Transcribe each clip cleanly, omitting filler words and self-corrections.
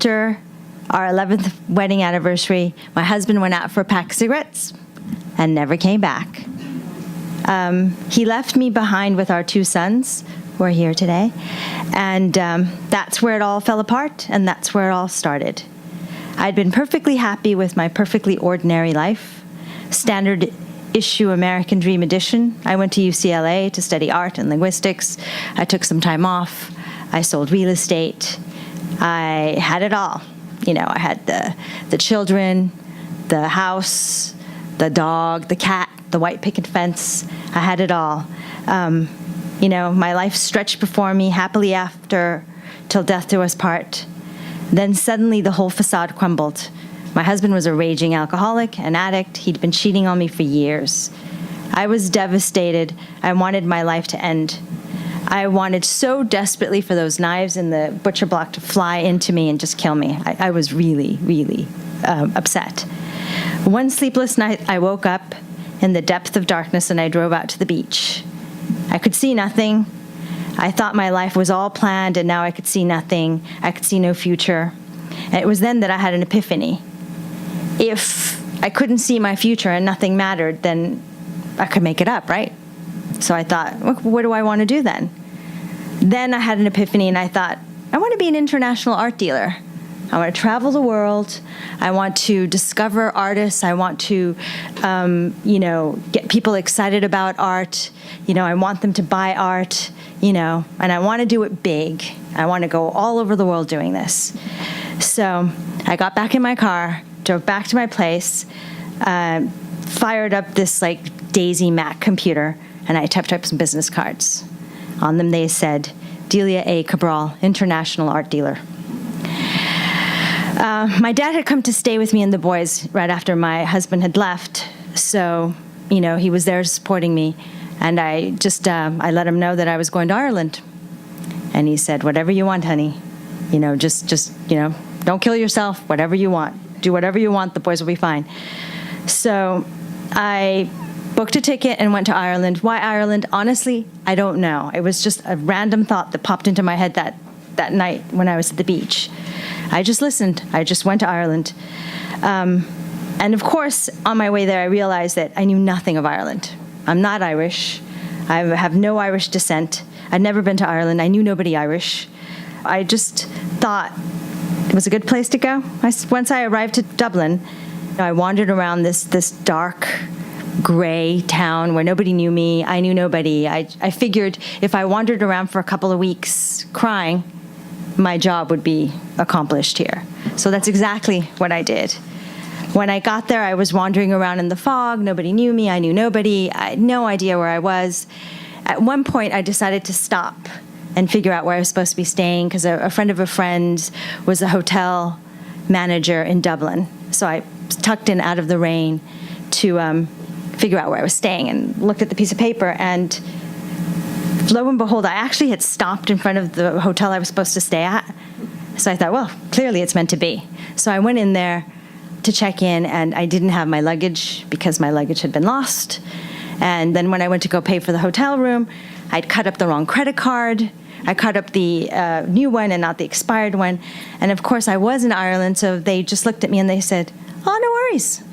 after our 11th wedding anniversary, my husband went out for a pack of cigarettes and never came back. He left me behind with our 2 sons, who are here today, and that's where it all fell apart, and that's where it all started. I'd been perfectly happy with my perfectly ordinary life, standard issue American Dream edition. I went to UCLA to study art and linguistics. I took some time off. I sold real estate. I had it all. You know, I had the children, the house, the dog, the cat, the white picket fence. I had it all. You know, my life stretched before me happily after, till death do us part. Then suddenly the whole facade crumbled. My husband was a raging alcoholic, an addict. He'd been cheating on me for years. I was devastated. I wanted my life to end. I wanted so desperately for those knives in the butcher block to fly into me and just kill me. I was really, really upset. One sleepless night, I woke up in the depth of darkness and I drove out to the beach. I could see nothing. I thought my life was all planned, and now I could see nothing. I could see no future. And it was then that I had an epiphany. If I couldn't see my future and nothing mattered, then I could make it up, right? So I thought, what do I want to do then? Then I had an epiphany, and I thought, I want to be an international art dealer. I want to travel the world. I want to discover artists. I want to, you know, get people excited about art. You know, I want them to buy art, you know, and I want to do it big. I want to go all over the world doing this. So I got back in my car, drove back to my place, fired up this like Daisy Mac computer, and I typed up some business cards. On them they said, Delia A. Cabral, international art dealer. My dad had come to stay with me and the boys right after my husband had left, so, you know, he was there supporting me, and I just, I let him know that I was going to Ireland, and he said, whatever you want, honey, you know, just, you know, don't kill yourself, whatever you want, do whatever you want, the boys will be fine. So I booked a ticket and went to Ireland. Why Ireland? Honestly, I don't know. It was just a random thought that popped into my head that night when I was at the beach. I just listened. I just went to Ireland. And of course, on my way there, I realized that I knew nothing of Ireland. I'm not Irish. I have no Irish descent. I'd never been to Ireland. I knew nobody Irish. I just thought it was a good place to go. Once I arrived at Dublin, I wandered around this dark, gray town where nobody knew me. I knew nobody. I figured if I wandered around for a couple of weeks crying, my job would be accomplished here. So that's exactly what I did. When I got there, I was wandering around in the fog. Nobody knew me. I knew nobody. I had no idea where I was. At one point, I decided to stop and figure out where I was supposed to be staying, because a friend of a friend was a hotel manager in Dublin. So I tucked in out of the rain to figure out where I was staying and looked at the piece of paper, and lo and behold, I actually had stopped in front of the hotel I was supposed to stay at. So I thought, well, clearly it's meant to be. So I went in there to check in, and I didn't have my luggage because my luggage had been lost. And then when I went to go pay for the hotel room, I'd cut up the wrong credit card. I cut up the new one and not the expired one. And of course, I was in Ireland, so they just looked at me and they said, oh, no worries.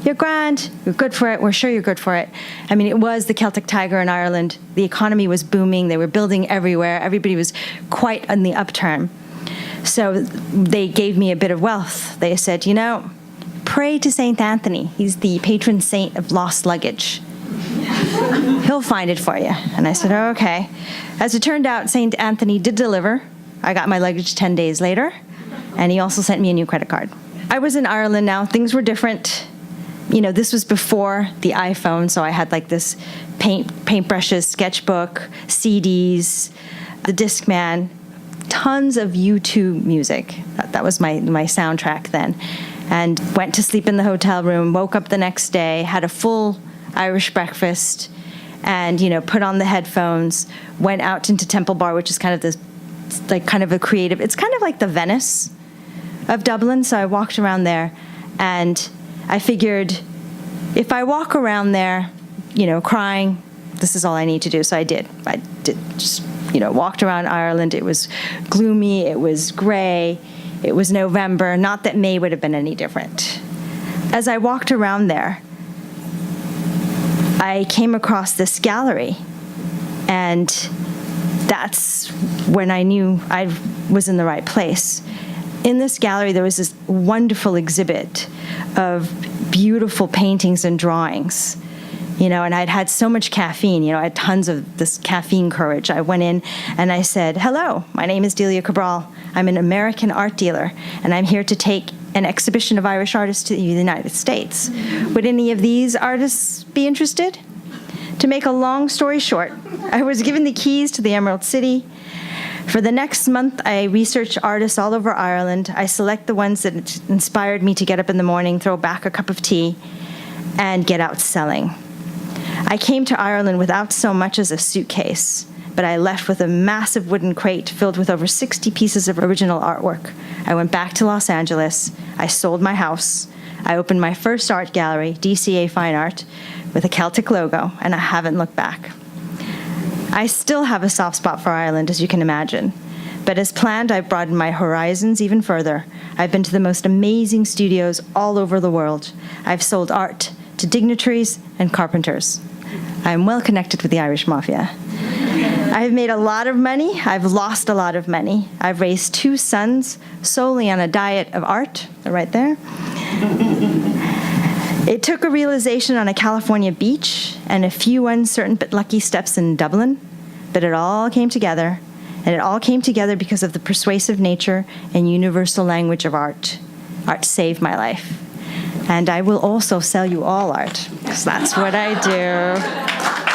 You're grand. You're good for it. We're sure you're good for it. I mean, it was the Celtic Tiger in Ireland. The economy was booming. They were building everywhere. Everybody was quite on the upturn. So they gave me a bit of wealth. They said, you know, pray to St. Anthony. He's the patron saint of lost luggage. He'll find it for you. And I said, oh, okay. As it turned out, St. Anthony did deliver. I got my luggage 10 days later, and he also sent me a new credit card. I was in Ireland now. Things were different. You know, this was before the iPhone, so I had like this paintbrushes, sketchbook, CDs, the Discman, tons of YouTube music. That was my soundtrack then. And went to sleep in the hotel room, woke up the next day, had a full Irish breakfast, and, you know, put on the headphones, went out into Temple Bar, which is kind of this, like, kind of a creative, it's kind of like the Venice of Dublin. So I walked around there, and I figured if I walk around there, you know, crying, this is all I need to do. So I did. I did just, you know, walked around Ireland. It was gloomy. It was gray. It was November, not that May would have been any different. As I walked around there, I came across this gallery, and that's when I knew I was in the right place. In this gallery, there was this wonderful exhibit of beautiful paintings and drawings, and I'd had so much caffeine, I had tons of this caffeine courage. I went in and I said, "Hello, my name is Delia Cabral. I'm an American art dealer, and I'm here to take an exhibition of Irish artists to the United States. Would any of these artists be interested?" To make a long story short, I was given the keys to the Emerald City. For the next month, I researched artists all over Ireland. I select the ones that inspired me to get up in the morning, throw back a cup of tea, and get out selling. I came to Ireland without so much as a suitcase, but I left with a massive wooden crate filled with over 60 pieces of original artwork. I went back to Los Angeles. I sold my house. I opened my first art gallery, DCA Fine Art, with a Celtic logo, and I haven't looked back. I still have a soft spot for Ireland, as you can imagine. But as planned, I've broadened my horizons even further. I've been to the most amazing studios all over the world. I've sold art to dignitaries and carpenters. I'm well connected with the Irish Mafia. I've made a lot of money. I've lost a lot of money. I've raised 2 sons solely on a diet of art. They're right there. It took a realization on a California beach and a few uncertain but lucky steps in Dublin, but it all came together, and it all came together because of the persuasive nature and universal language of art. Art saved my life. And I will also sell you all art, because that's what I do.